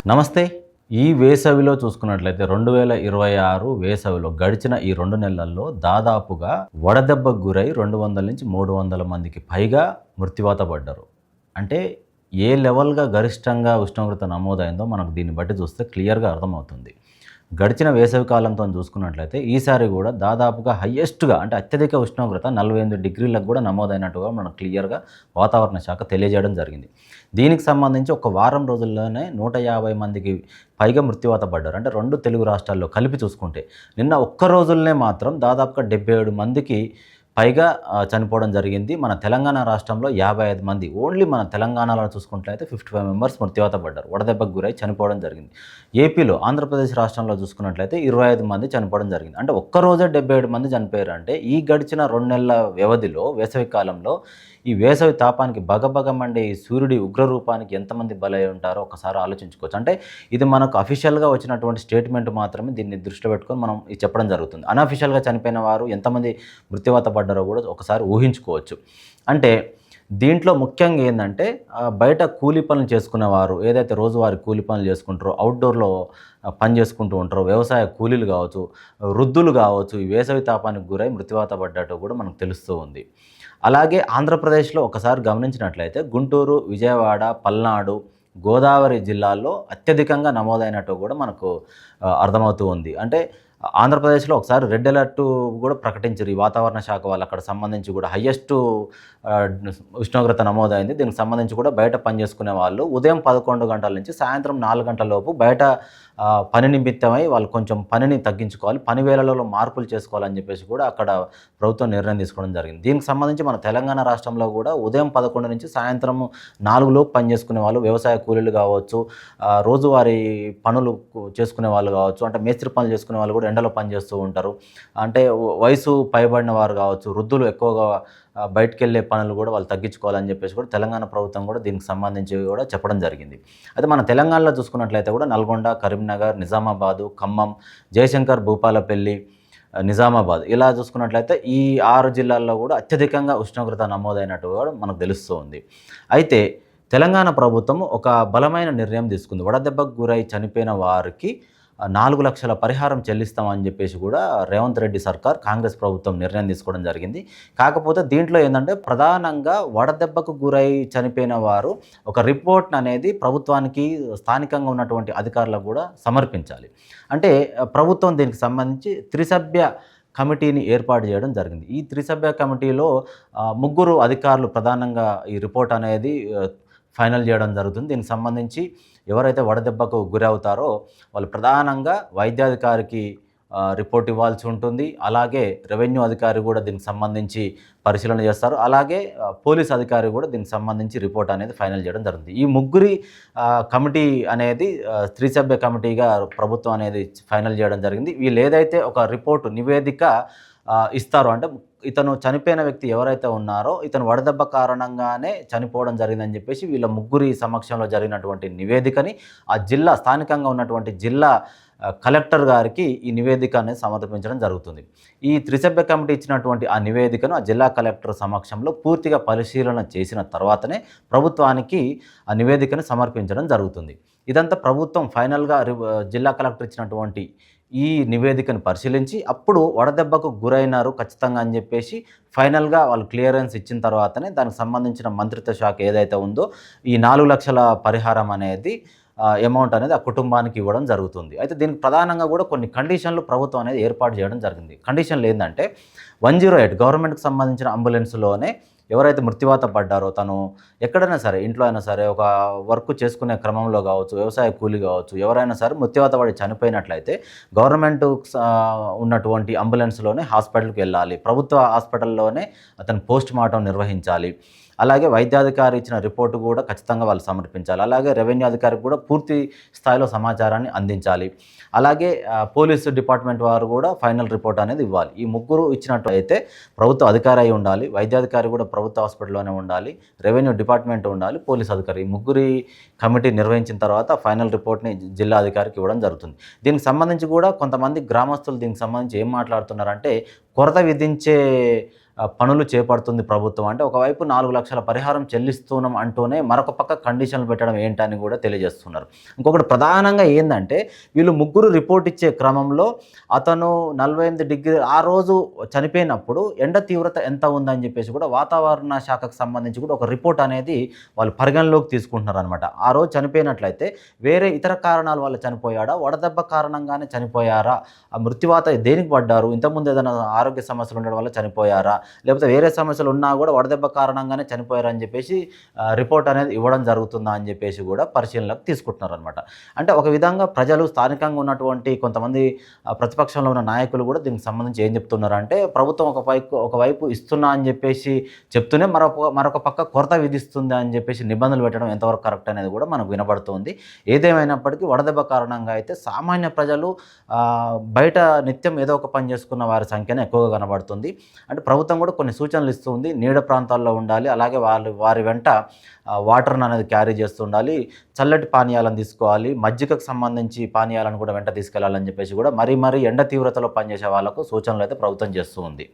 నమస్తే. ఈ వేసవిలో చూసుకున్నట్లయితే 2026 వేసవిలో గడిచిన ఈ 2 నెలల్లో దాదాపుగా వడదెబ్బకు గురై 200-300 మందికి పైగా మృత్యువాత పడ్డారు. అంటే ఏ లెవెల్‌గా గరిష్టంగా ఉష్ణోగ్రత నమోదైందో మనకు దీన్ని బట్టి చూస్తే క్లియర్‌గా అర్థమవుతుంది. గడిచిన వేసవి కాలంతో చూసుకున్నట్లయితే ఈసారి కూడా దాదాపుగా హైయెస్ట్‌గా అంటే అత్యధిక ఉష్ణోగ్రత 48 డిగ్రీలకు కూడా నమోదైనట్టుగా మనకు క్లియర్‌గా వాతావరణ శాఖ తెలియజేయడం జరిగింది. దీనికి సంబంధించి ఒక వారం రోజుల్లోనే 150 మందికి పైగా మృత్యువాత పడ్డారు. అంటే 2 తెలుగు రాష్ట్రాల్లో కలిపి చూసుకుంటే. నిన్న ఒక్క రోజుల్లోనే మాత్రం దాదాపుగా 77 మందికి పైగా చనిపోవడం జరిగింది. మన తెలంగాణ రాష్ట్రంలో 55 మంది. ఓన్లీ మన తెలంగాణలో చూసుకున్నట్లయితే 55 మెంబర్స్ మృత్యువాత పడ్డారు. వడదెబ్బకు గురై చనిపోవడం జరిగింది. ఏపీలో ఆంధ్రప్రదేశ్ రాష్ట్రంలో చూసుకున్నట్లయితే 25 మంది చనిపోవడం జరిగింది. అంటే ఒక్కరోజే 77 మంది చనిపోయారు. అంటే ఈ గడిచిన 2 నెలల వ్యవధిలో వేసవి కాలంలో ఈ వేసవి తాపానికి బగబగ మండే ఈ సూర్యుడి ఉగ్రరూపానికి ఎంతమంది బలై ఉంటారో ఒకసారి ఆలోచించుకోవచ్చు. అంటే ఇది మనకు అఫీషియల్‌గా వచ్చినటువంటి స్టేట్మెంట్ మాత్రమే దీన్ని దృష్టిలో పెట్టుకొని మనం ఇది చెప్పడం జరుగుతుంది. అనఫీషియల్‌గా చనిపోయిన వారు ఎంతమంది మృత్యువాత పడ్డారో కూడా ఒకసారి ఊహించుకోవచ్చు. అంటే దీంట్లో ముఖ్యంగా ఏందంటే బయట కూలీ పనులు చేసుకునేవారు ఏదైతే రోజువారీ కూలీ పనులు చేసుకుంటారో, అవుట్‌డోర్‌లో పని చేసుకుంటూ ఉంటారో, వ్యవసాయ కూలీలు కావచ్చు, వృద్ధులు కావచ్చు, ఈ వేసవి తాపానికి గురై మృత్యువాత పడ్డట్టు కూడా మనకు తెలుస్తూ ఉంది. అలాగే ఆంధ్రప్రదేశ్లో ఒకసారి గమనించినట్లయితే గుంటూరు, విజయవాడ, పల్నాడు, గోదావరి జిల్లాల్లో అత్యధికంగా నమోదైనట్టు కూడా మనకు అర్థమవుతూ ఉంది. అంటే ఆంధ్రప్రదేశ్లో ఒకసారి రెడ్ అలర్ట్ కూడా ప్రకటించారు ఈ వాతావరణ శాఖ వాళ్ళు. అక్కడ సంబంధించి కూడా హైయెస్ట్ ఉష్ణోగ్రత నమోదైంది. దీనికి సంబంధించి కూడా బయట పనిచేసుకునే వాళ్ళు ఉదయం 11 గంటల నుంచి సాయంత్రం 4 గంటల లోపు బయట పని నిమిత్తమై వాళ్ళు కొంచెం పనిని తగ్గించుకోవాలి, పని వేళలలో మార్పులు చేసుకోవాలని చెప్పేసి కూడా అక్కడ ప్రభుత్వం నిర్ణయం తీసుకోవడం జరిగింది. దీనికి సంబంధించి మన తెలంగాణ రాష్ట్రంలో కూడా ఉదయం 11 నుంచి సాయంత్రం 4 లోపు పని చేసుకునే వాళ్ళు, వ్యవసాయ కూలీలు కావచ్చు, రోజువారీ పనులు చేసుకునే వాళ్ళు కావచ్చు, అంటే మేస్త్రి పనులు చేసుకునే వాళ్ళు కూడా ఎండలో పనిచేస్తూ ఉంటారు. అంటే వయసు పైబడిన వారు కావచ్చు, వృద్ధులు ఎక్కువగా బయటికి వెళ్ళే పనులు కూడా వాళ్ళు తగ్గించుకోవాలని చెప్పేసి కూడా తెలంగాణ ప్రభుత్వం కూడా దీనికి సంబంధించి కూడా చెప్పడం జరిగింది. అయితే మన తెలంగాణలో చూసుకున్నట్లయితే కూడా నల్గొండ, కరీంనగర్, నిజామాబాదు, ఖమ్మం, జయశంకర్, భూపాలపల్లి, నిజామాబాద్ ఇలా చూసుకున్నట్లయితే ఈ 6 జిల్లాల్లో కూడా అత్యధికంగా ఉష్ణోగ్రత నమోదైనట్టు కూడా మనకు తెలుస్తూ ఉంది. అయితే తెలంగాణ ప్రభుత్వం ఒక బలమైన నిర్ణయం తీసుకుంది. వడదెబ్బకు గురై చనిపోయిన వారికి 4 లక్షల పరిహారం చెల్లిస్తామని చెప్పేసి కూడా రేవంత్ రెడ్డి సర్కార్, కాంగ్రెస్ ప్రభుత్వం నిర్ణయం తీసుకోవడం జరిగింది. కాకపోతే దీంట్లో ఏంటంటే ప్రధానంగా వడదెబ్బకు గురై చనిపోయిన వారు ఒక రిపోర్ట్ అనేది ప్రభుత్వానికి, స్థానికంగా ఉన్నటువంటి అధికారులకు కూడా సమర్పించాలి. అంటే ప్రభుత్వం దీనికి సంబంధించి త్రిసభ్య కమిటీని ఏర్పాటు చేయడం జరిగింది. ఈ త్రిసభ్య కమిటీలో 3 అధికారులు ప్రధానంగా ఈ రిపోర్ట్ అనేది ఫైనల్ చేయడం జరుగుతుంది. దీనికి సంబంధించి ఎవరైతే వడదెబ్బకు గురవుతారో వాళ్ళు ప్రధానంగా వైద్యాధికారికి రిపోర్ట్ ఇవ్వాల్సి ఉంటుంది. అలాగే రెవెన్యూ అధికారి కూడా దీనికి సంబంధించి పరిశీలన చేస్తారు. అలాగే పోలీస్ అధికారి కూడా దీనికి సంబంధించి రిపోర్ట్ అనేది ఫైనల్ చేయడం జరుగుతుంది. ఈ 3 కమిటీ అనేది త్రిసభ్య కమిటీగా ప్రభుత్వం అనేది ఫైనల్ చేయడం జరిగింది. వీళ్ళు ఏదైతే ఒక రిపోర్టు నివేదిక ఇస్తారో, అంటే ఇతను చనిపోయిన వ్యక్తి ఎవరైతే ఉన్నారో ఇతను వడదెబ్బ కారణంగానే చనిపోవడం జరిగిందని చెప్పేసి వీళ్ళ 3 సమక్షంలో జరిగినటువంటి నివేదికని ఆ జిల్లా, స్థానికంగా ఉన్నటువంటి జిల్లా కలెక్టర్ గారికి ఈ నివేదిక అనేది సమర్పించడం జరుగుతుంది. ఈ త్రిసభ్య కమిటీ ఇచ్చినటువంటి ఆ నివేదికను ఆ జిల్లా కలెక్టర్ సమక్షంలో పూర్తిగా పరిశీలన చేసిన తర్వాతనే ప్రభుత్వానికి ఆ నివేదికను సమర్పించడం జరుగుతుంది. ఇదంతా ప్రభుత్వం ఫైనల్గా జిల్లా కలెక్టర్ ఇచ్చినటువంటి ఈ నివేదికను పరిశీలించి అప్పుడు వడదెబ్బకు గురైనారు ఖచ్చితంగా అని చెప్పేసి ఫైనల్గా వాళ్ళు క్లియరెన్స్ ఇచ్చిన తర్వాతనే దానికి సంబంధించిన మంత్రిత్వ శాఖ ఏదైతే ఉందో ఈ 4 లక్షల పరిహారం అనేది అమౌంట్ అనేది ఆ కుటుంబానికి ఇవ్వడం జరుగుతుంది. అయితే దీనికి ప్రధానంగా కూడా కొన్ని కండిషన్లు ప్రభుత్వం అనేది ఏర్పాటు చేయడం జరిగింది. కండిషన్లు ఏంటంటే 108 గవర్నమెంట్కి సంబంధించిన అంబులెన్స్లోనే ఎవరైతే మృత్యువాత పడ్డారో తను ఎక్కడైనా సరే, ఇంట్లో అయినా సరే, ఒక వర్క్ చేసుకునే క్రమంలో కావచ్చు, వ్యవసాయ కూలీ కావచ్చు, ఎవరైనా సరే మృత్యువాత పడి చనిపోయినట్లయితే గవర్నమెంట్ ఉన్నటువంటి అంబులెన్స్లోనే హాస్పిటల్కి వెళ్ళాలి. ప్రభుత్వ హాస్పిటల్లోనే అతను పోస్ట్ మార్టం నిర్వహించాలి. అలాగే వైద్యాధికారి ఇచ్చిన రిపోర్టు కూడా ఖచ్చితంగా వాళ్ళు సమర్పించాలి. అలాగే రెవెన్యూ అధికారికి కూడా పూర్తి స్థాయిలో సమాచారాన్ని అందించాలి. అలాగే పోలీసు డిపార్ట్మెంట్ వారు కూడా ఫైనల్ రిపోర్ట్ అనేది ఇవ్వాలి. ఈ 3 ఇచ్చినట్టు అయితే ప్రభుత్వ అధికారి అయి ఉండాలి, వైద్యాధికారి కూడా ప్రభుత్వ హాస్పిటల్లోనే ఉండాలి, రెవెన్యూ డిపార్ట్మెంట్ ఉండాలి, పోలీస్ అధికారి. ఈ 3 కమిటీ నిర్వహించిన తర్వాత ఫైనల్ రిపోర్ట్ని జిల్లా అధికారికి ఇవ్వడం జరుగుతుంది. దీనికి సంబంధించి కూడా కొంతమంది గ్రామస్తులు దీనికి సంబంధించి ఏం మాట్లాడుతున్నారంటే కొరత విధించే పనులు చేపడుతుంది ప్రభుత్వం. అంటే ఒకవైపు 4,00,000 పరిహారం చెల్లిస్తున్నాం అంటూనే మరొక పక్క కండిషన్లు పెట్టడం ఏంటని కూడా తెలియజేస్తున్నారు. ఇంకొకటి ప్రధానంగా ఏందంటే వీళ్ళు ముగ్గురు రిపోర్ట్ ఇచ్చే క్రమంలో అతను 48 డిగ్రీ ఆ రోజు చనిపోయినప్పుడు ఎండ తీవ్రత ఎంత ఉందని చెప్పేసి కూడా వాతావరణ శాఖకు సంబంధించి కూడా ఒక రిపోర్ట్ అనేది వాళ్ళు పరిగణలోకి తీసుకుంటున్నారనమాట. ఆ రోజు చనిపోయినట్లయితే వేరే ఇతర కారణాల వల్ల చనిపోయాడా? వడదెబ్బ కారణంగానే చనిపోయారా? ఆ మృత్యువాత దేనికి పడ్డారు? ఇంతకుముందు ఏదైనా ఆరోగ్య సమస్యలు ఉండడం వల్ల చనిపోయారా? లేకపోతే వేరే సమస్యలు ఉన్నా కూడా వడదెబ్బ కారణంగానే చనిపోయారని చెప్పేసి రిపోర్ట్ అనేది ఇవ్వడం జరుగుతుందా అని చెప్పేసి కూడా పరిశీలనలోకి తీసుకుంటున్నారనమాట. అంటే ఒక విధంగా ప్రజలు స్థానికంగా ఉన్నటువంటి కొంతమంది ప్రతిపక్షంలో ఉన్న నాయకులు కూడా దీనికి సంబంధించి ఏం చెప్తున్నారంటే ప్రభుత్వం ఒకవైపు ఇస్తున్నా అని చెప్పేసి చెప్తూనే మరొక పక్క కొరత విధిస్తుంది అని చెప్పేసి నిబంధనలు పెట్టడం ఎంతవరకు కరెక్ట్ అనేది కూడా మనకు వినబడుతుంది. ఏదేమైనప్పటికీ వడదెబ్బ కారణంగా అయితే సామాన్య ప్రజలు బయట నిత్యం ఏదో ఒక పని చేసుకున్న వారి సంఖ్యనే ఎక్కువగా కనబడుతుంది. అంటే ప్రభుత్వం కూడా కొన్ని సూచనలు ఇస్తుంది. నీడ ప్రాంతాల్లో ఉండాలి, అలాగే వారి వెంట వాటర్ని అనేది క్యారీ చేస్తూ ఉండాలి, చల్లటి పానీయాలను తీసుకోవాలి, మజ్జిగకు సంబంధించి పానీయాలను కూడా వెంట తీసుకెళ్లాలని చెప్పేసి కూడా మరీ ఎండ తీవ్రతలో పనిచేసే వాళ్ళకు సూచనలు అయితే ప్రభుత్వం చేస్తూ ఉంది.